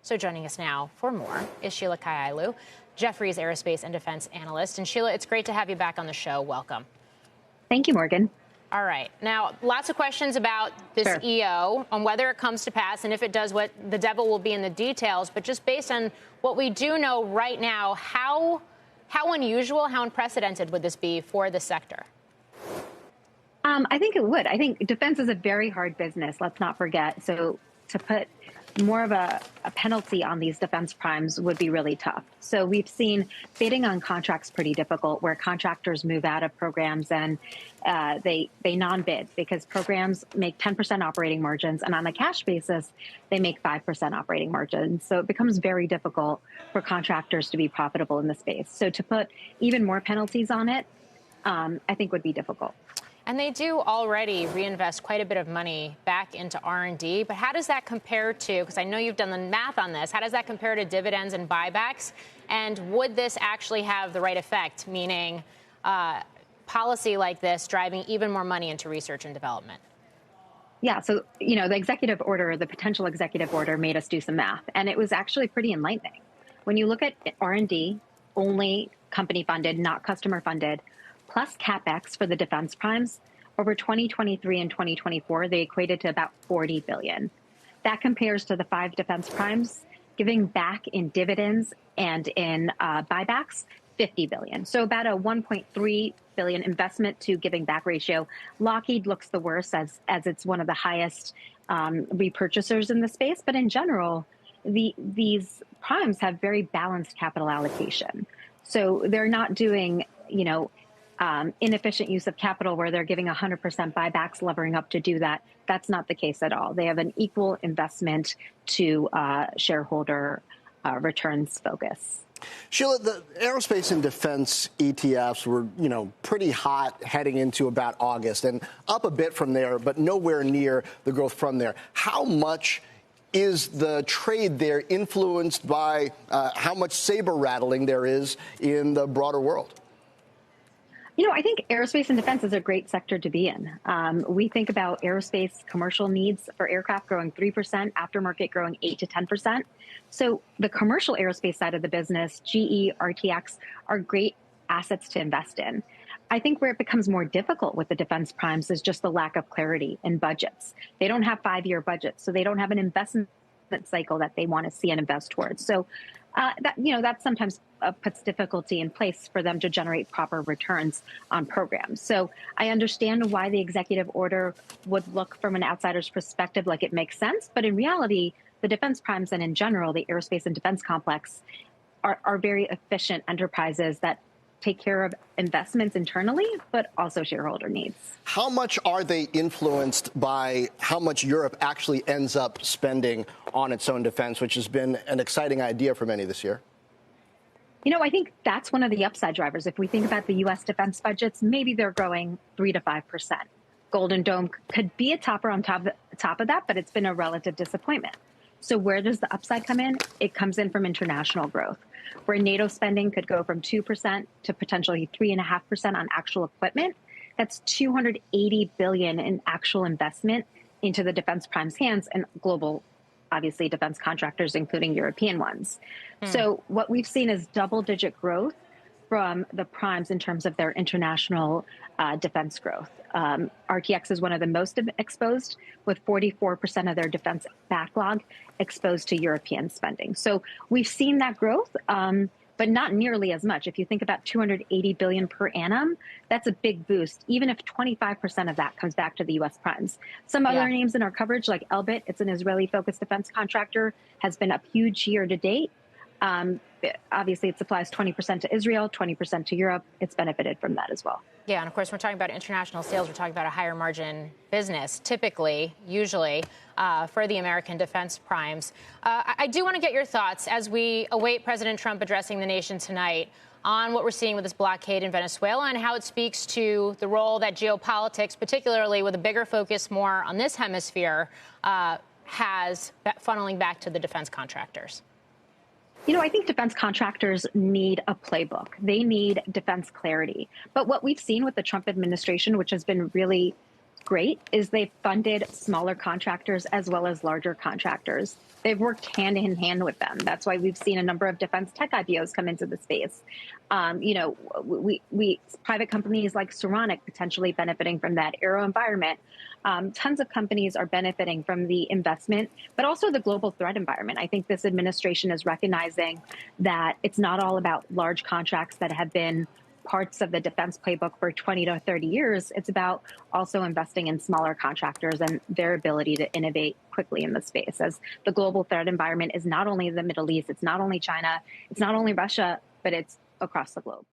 So joining us now for more is Sheila Kahyaoglu, Jefferies aerospace and defense analyst. And Sheila, it's great to have you back on the show. Welcome. Thank you, Morgan. All right. Now, lots of questions about this Sure. EO, on whether it comes to pass, and if it does, what the devil will be in the details. But just based on what we do know right now, how unusual, how unprecedented would this be for the sector? I think it would. I think defense is a very hard business, let's not forget. So to put more of a penalty on these defense primes would be really tough. So we've seen bidding on contracts pretty difficult, where contractors move out of programs and they non-bid because programs make 10% operating margins, and on a cash basis, they make 5% operating margins. So it becomes very difficult for contractors to be profitable in the space. So to put even more penalties on it, I think would be difficult. And they do already reinvest quite a bit of money back into R&D. But how does that compare to, because I know you've done the math on this, how does that compare to dividends and buybacks? And would this actually have the right effect, meaning policy like this driving even more money into research and development? Yeah, so, the executive order, the potential executive order made us do some math, and it was actually pretty enlightening. When you look at R&D, only company funded, not customer funded, plus CapEx for the defense primes, over 2023 and 2024, they equated to about $40 billion. That compares to the 5 defense primes giving back in dividends and in buybacks, $50 billion. So about a $1.3 billion investment to giving back ratio. Lockheed looks the worst as it's one of the highest repurchasers in the space. But in general, these primes have very balanced capital allocation. So they're not doing, inefficient use of capital where they're giving 100% buybacks, levering up to do that. That's not the case at all. They have an equal investment to shareholder returns focus. Sheila, the aerospace and defense ETFs were, pretty hot heading into about August and up a bit from there, but nowhere near the growth from there. How much is the trade there influenced by how much saber rattling there is in the broader world? I think aerospace and defense is a great sector to be in. We think about aerospace commercial needs for aircraft growing 3%, aftermarket growing 8 to 10%. So the commercial aerospace side of the business, GE, RTX, are great assets to invest in. I think where it becomes more difficult with the defense primes is just the lack of clarity in budgets. They don't have 5-year budgets, so they don't have an investment cycle that they want to see and invest towards. So that sometimes puts difficulty in place for them to generate proper returns on programs. So I understand why the executive order would look from an outsider's perspective like it makes sense. But in reality, the defense primes and in general, the aerospace and defense complex are very efficient enterprises that take care of investments internally, but also shareholder needs. How much are they influenced by how much Europe actually ends up spending on its own defense, which has been an exciting idea for many this year? I think that's one of the upside drivers. If we think about the U.S. defense budgets, maybe they're growing 3 to 5%. Golden Dome could be a topper on top of that, but it's been a relative disappointment. So where does the upside come in? It comes in from international growth, where NATO spending could go from 2% to potentially 3.5% on actual equipment. That's $280 billion in actual investment into the defense prime's hands and global, obviously, defense contractors, including European ones. So what we've seen is double-digit growth from the primes in terms of their international defense growth. RTX is one of the most exposed, with 44% of their defense backlog exposed to European spending. So we've seen that growth, but not nearly as much. If you think about $280 billion per annum, that's a big boost, even if 25% of that comes back to the U.S. primes. Some other names in our coverage, like Elbit, it's an Israeli-focused defense contractor, has been up huge year to date. Obviously, it supplies 20% to Israel, 20% to Europe. It's benefited from that as well. Yeah, and of course, we're talking about international sales. We're talking about a higher margin business, typically, usually, for the American defense primes. I do want to get your thoughts as we await President Trump addressing the nation tonight on what we're seeing with this blockade in Venezuela and how it speaks to the role that geopolitics, particularly with a bigger focus more on this hemisphere, has funneling back to the defense contractors. I think defense contractors need a playbook. They need defense clarity. But what we've seen with the Trump administration, which has been really great is they've funded smaller contractors as well as larger contractors. They've worked hand in hand with them. That's why we've seen a number of defense tech IPOs come into the space. We private companies like Saronic potentially benefiting from that. AeroVironment, tons of companies are benefiting from the investment, but also the global threat environment. I think this administration is recognizing that it's not all about large contracts that have been parts of the defense playbook for 20 to 30 years. It's about also investing in smaller contractors and their ability to innovate quickly in the space, as the global threat environment is not only the Middle East, it's not only China, it's not only Russia, but it's across the globe.